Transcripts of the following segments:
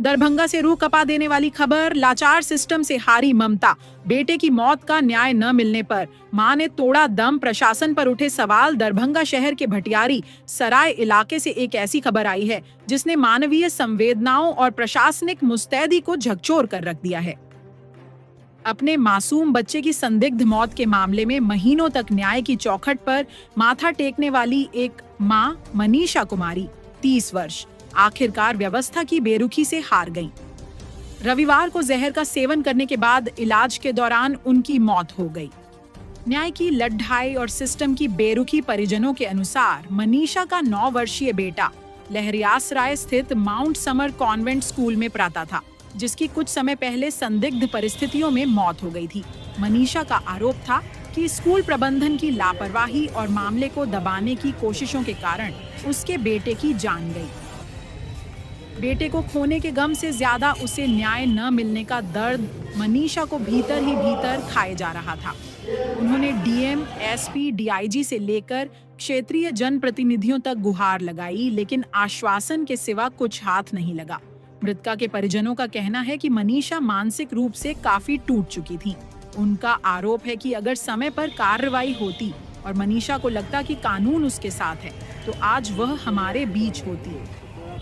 दरभंगा से रूह कपा देने वाली खबर, लाचार सिस्टम से हारी ममता। बेटे की मौत का न्याय न मिलने पर मां ने तोड़ा दम, प्रशासन पर उठे सवाल। दरभंगा शहर के भटियारी सराय इलाके से एक ऐसी खबर आई है जिसने मानवीय संवेदनाओं और प्रशासनिक मुस्तैदी को झकझोर कर रख दिया है। अपने मासूम बच्चे की संदिग्ध मौत के मामले में महीनों तक न्याय की चौखट पर माथा टेकने वाली एक मां मनीषा कुमारी 30 वर्ष आखिरकार व्यवस्था की बेरुखी से हार गईं। रविवार को जहर का सेवन करने के बाद इलाज के दौरान उनकी मौत हो गई। न्याय की लड़ाई और सिस्टम की बेरुखी परिजनों के अनुसार मनीषा का 9 वर्षीय बेटा लहरियासराय स्थित माउंट समर कॉन्वेंट स्कूल में पढ़ता था, जिसकी कुछ समय पहले संदिग्ध परिस्थितियों में मौत हो गई थी। मनीषा का आरोप था कि स्कूल प्रबंधन की लापरवाही और मामले को दबाने की कोशिशों के कारण उसके बेटे की जान गई। बेटे को खोने के गम से ज्यादा उसे न्याय न मिलने का दर्द मनीषा को भीतर ही भीतर खाए जा रहा था। उन्होंने डीएम, एसपी, डीआईजी से लेकर क्षेत्रीय जनप्रतिनिधियों तक गुहार लगाई, लेकिन आश्वासन के सिवा कुछ हाथ नहीं लगा। मृतका के परिजनों का कहना है कि मनीषा मानसिक रूप से काफी टूट चुकी थी। उनका आरोप है कि अगर समय पर कार्रवाई होती और मनीषा को लगता कि कानून उसके साथ है, तो आज वह हमारे बीच होती।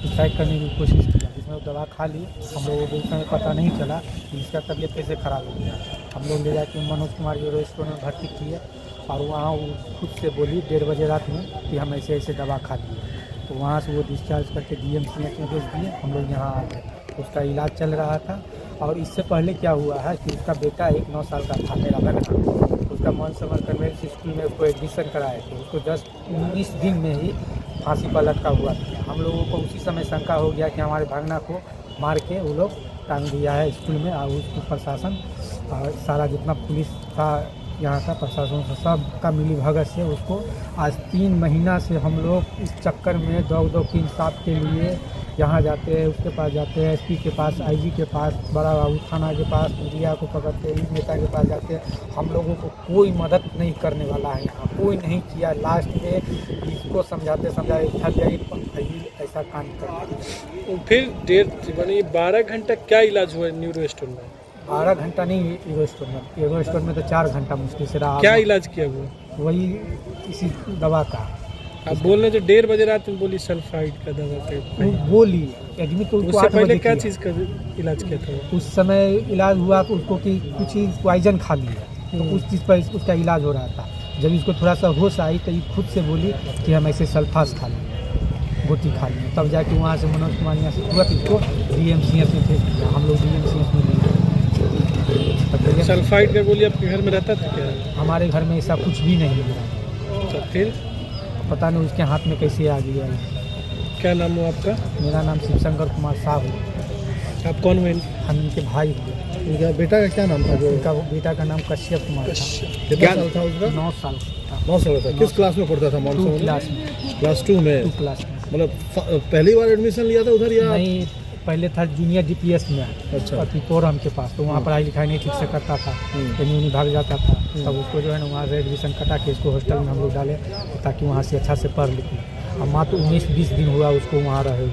सुसाइड करने की कोशिश किया, जिसमें वो दवा खा ली। हम लोगों को उस समय पता नहीं चला कि इसका तबीयत कैसे खराब हो गया। हम लोग ले जाके मनोज कुमार यूरोस्टोर में भर्ती किए और वहाँ वो खुद से बोली 1:30 बजे रात में कि हम ऐसे ऐसे दवा खा लिए। तो वहाँ से वो डिस्चार्ज करके DMCH में भेज दिए। हम लोग यहाँ आ गए, उसका इलाज चल रहा था। और इससे पहले क्या हुआ है कि उसका बेटा 9 साल का था, मेरा लड़का, उसका माउंट समर कन्वेंट स्कूल में उसको एडमिशन कराए थे। उसको जस्ट 19 दिन में ही फांसी पर लटका हुआ था। हम लोगों को उसी समय शंका हो गया कि हमारे भागना को मार के वो लोग टांग दिया है स्कूल में। और उसको प्रशासन और सारा जितना पुलिस था यहाँ का प्रशासन से सब का मिली भगत से उसको आज 3 महीना से हम लोग इस चक्कर में दौड़ के इंसाफ के लिए यहाँ जाते हैं, उसके पास जाते हैं, SP के पास, IG के पास, बड़ा बाबू थाना के पास, मीडिया को पकड़ते हैं, नेता के पास जाते हैं। हम लोगों को कोई मदद नहीं करने वाला है, यहाँ कोई नहीं किया। लास्ट में इसको समझाते थक गई ऐसा काम करना। फिर देर बनी 12 घंटा क्या इलाज हुआ न्यूरोस्टोर में? 12 घंटा नहीं यूरोस्टोर में तो 4 घंटा मुश्किल से रहा। क्या इलाज किया हुआ? वही इसी दवा का। आप बोल रहे जो 1:30 बजे रात में बोली सल्फाइड का दवा बोली एडमिट तो उसको उससे 8 पहले बजे क्या किया। चीज़ का इलाज किया था? उस समय इलाज हुआ तो उसको कि कुछ चीज़ पॉइजन खा लिया, तो उस चीज़ पर उसका इलाज हो रहा था। जब इसको थोड़ा सा होश आई तो ये खुद से बोली कि हम ऐसे सल्फास खा लें, गोटी खा लें। तब जाके वहाँ से मनोज कुमार यहाँ से तुरंत इसको DMCH में भेज दिया। हम लोग DMCH में गए। सल्फाइड का गोली आपके घर में रहता था क्या? हमारे घर में ऐसा कुछ भी नहीं मिला। तो फिर पता नहीं उसके हाथ में कैसे आ गया। क्या नाम हुआ आपका? मेरा नाम शिवशंकर कुमार साहब है। आप कौन हुए? हम इनके भाई हुए। इनका बेटा का क्या नाम था? इनका बेटा का नाम कश्यप कुमार था। कितना साल था उसका? 9 साल था। 9 साल था। किस क्लास में पढ़ता था? 2 क्लास में। क्लास 2 में? 2 क्लास में। मतलब पहली बार एडमिशन लिया था उधर या नहीं, पहले था जूनियर DPS में। अच्छा। और पिपोरम के पास, तो वहाँ पढ़ाई लिखाई नहीं ठीक से करता था, कहीं उन्हीं भाग जाता था। तब उसको जो है ना वहाँ से एडमिशन कटा के इसको हॉस्टल में हम लोग डाले ताकि वहाँ से अच्छा से पढ़ लिखे। अब मात्र 19-20 दिन हुआ उसको वहाँ रहे हुए।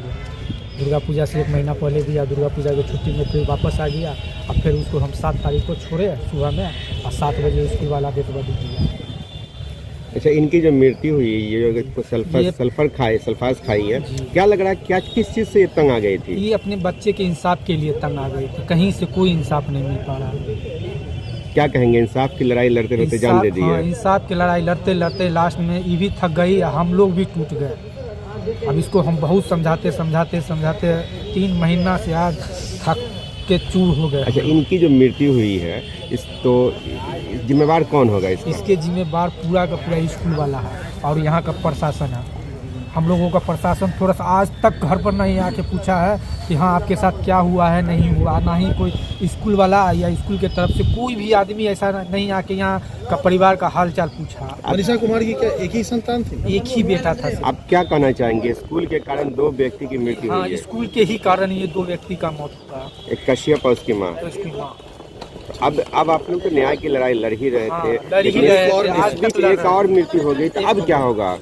दुर्गा पूजा से 1 महीना पहले दिया, दुर्गा पूजा की छुट्टी में फिर वापस आ गया। अब फिर उसको हम 7 तारीख को छोड़े सुबह में और 7 बजे स्कूल वाला डेट बदल दिया। अच्छा, इनकी जो मृत्यु हुई, ये जो सल्फास खाई है, क्या लग रहा है क्या किस चीज़ से ये तंग आ गई थी? ये अपने बच्चे के इंसाफ के लिए तंग आ गई थी। कहीं से कोई इंसाफ नहीं मिल पा रहा। क्या कहेंगे? इंसाफ की लड़ाई लड़ते लड़ते जान दे दी है। इंसाफ की लड़ाई लड़ते लड़ते लास्ट में ये भी थक गई, हम लोग भी टूट गए। अब इसको हम बहुत समझाते 3 महीना से आज थक के चूर हो गए। अच्छा, इनकी जो मृत्यु हुई है इस तो जिम्मेवार कौन होगा इसका? इसके जिम्मेवार पूरा का पूरा स्कूल वाला है और यहाँ का प्रशासन है। हम लोगों का प्रशासन थोड़ा सा आज तक घर पर नहीं आके पूछा है कि हाँ आपके साथ क्या हुआ है, नहीं हुआ। ना ही कोई स्कूल वाला या स्कूल के तरफ से कोई भी आदमी ऐसा नहीं आके यहाँ का परिवार का हाल चाल पूछा। मनीषा कुमार की क्या एक ही संतान थी? एक ही बेटा था। आप क्या कहना चाहेंगे? स्कूल के कारण 2 व्यक्ति की मृत्यु हाँ, हुई है। स्कूल के ही कारण ये 2 व्यक्ति का मौत हुआ। एक कश्यप और उसकी माँ। अब आप लोग तो न्याय की लड़ाई लड़ ही रहे थे, लेकिन एक और मृत्यु हो गई, तो अब क्या होगा?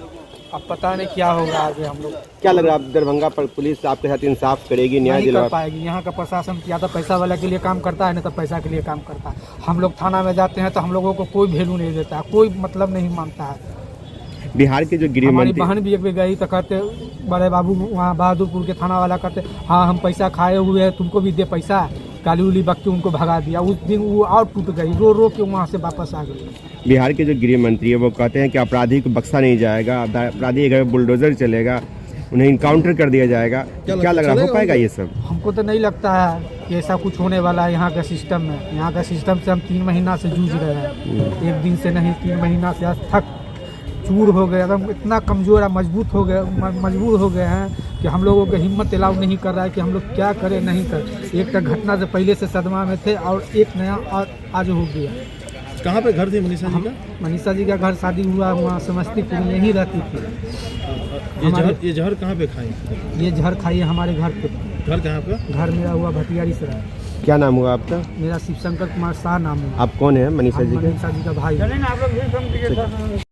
अब पता नहीं क्या होगा आगे। हम लोग क्या लग रहा है, आप दरभंगा पर पुलिस आपके साथ इंसाफ करेगी, न्याय नहीं कर दिलवा पाएगी। यहाँ का प्रशासन या तो पैसा वाला के लिए काम करता है, नहीं तो पैसा के लिए काम करता है। हम लोग थाना में जाते हैं तो हम लोगों को कोई वैल्यू नहीं देता है, कोई मतलब नहीं मानता है। बिहार के जो गृह हमारी मंत्री बहन भी एक बार गई तो कहते बड़े बाबू वहाँ बहादुरपुर के थाना वाला कहते हाँ हम पैसा खाए हुए हैं, तुमको भी दे पैसा, गाली उली बक के उनको भगा दिया। उस दिन वो और टूट गई, रो रो के वहाँ से वापस आ गई। बिहार के जो गृह मंत्री है वो कहते हैं कि अपराधी को बख्शा नहीं जाएगा, अपराधी अगर बुलडोजर चलेगा उन्हें इनकाउंटर कर दिया जाएगा। क्या लग रहा है, हो पाएगा ये सब? हमको तो नहीं लगता है कि ऐसा कुछ होने वाला है यहाँ के सिस्टम में। यहाँ के सिस्टम से हम 3 महीना से जूझ रहे हैं, एक दिन से नहीं 3 महीना से। आज थक चूर हो गए, एकदम इतना कमज़ोर है, मजबूर हो गए हैं कि हम लोगों को हिम्मत अलाउ नहीं कर रहा है कि हम लोग क्या करें नहीं करें। एक तो घटना से पहले से सदमा में थे और एक नया और आज हो गया। कहाँ पे घर थी मनीषा जी का? मनीषा जी का घर शादी हुआ वहाँ समस्तीपुर में ही रहती थी। ये जहर कहाँ पे खाई? ये जहर खाई है हमारे घर पे। घर कहाँ पे? घर मेरा हुआ भटियारी सराय। क्या नाम हुआ आपका? मेरा शिवशंकर कुमार शाह नाम है। आप कौन है? मनीषा जी के? मनीषा जी का भाई।